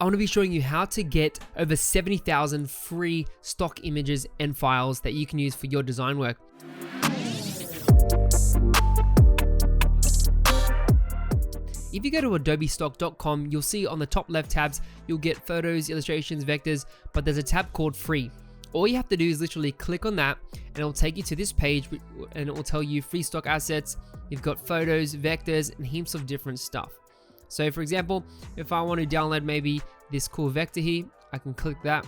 I want to be showing you how to get over 70,000 free stock images and files that you can use for your design work. If you go to adobestock.com, you'll see on the top left tabs, you'll get photos, illustrations, vectors, but there's a tab called free. All you have to do is literally click on that and it'll take you to this page and it will tell you free stock assets. You've got photos, vectors, and heaps of different stuff. So for example, if I want to download maybe this cool vector here, I can click that.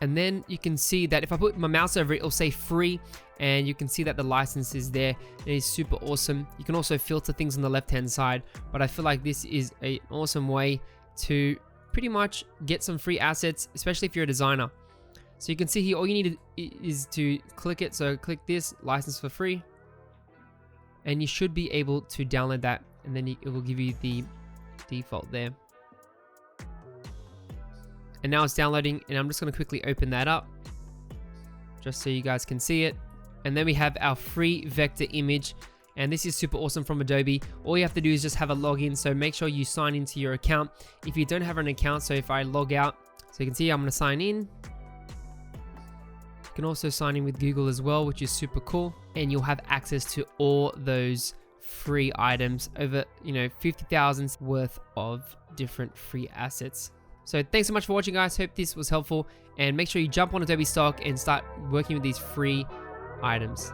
And then you can see that if I put my mouse over it, it'll say free, and you can see that the license is there. It is super awesome. You can also filter things on the left-hand side, but I feel like this is an awesome way to pretty much get some free assets, especially if you're a designer. So you can see here, all you need is to click it. So click this, license for free, and you should be able to download that, and then it will give you the default there. And now it's downloading, and I'm just going to quickly open that up just so you guys can see it. And then we have our free vector image, and this is super awesome from Adobe. All you have to do is just have a login, so make sure you sign into your account. If you don't have an account, so if I log out, so you can see I'm going to sign in. You can also sign in with Google as well, which is super cool, and you'll have access to all those free items, over 50,000 worth of different free assets. So thanks so much for watching, guys. Hope this was helpful, and make sure you jump on Adobe Stock and start working with these free items.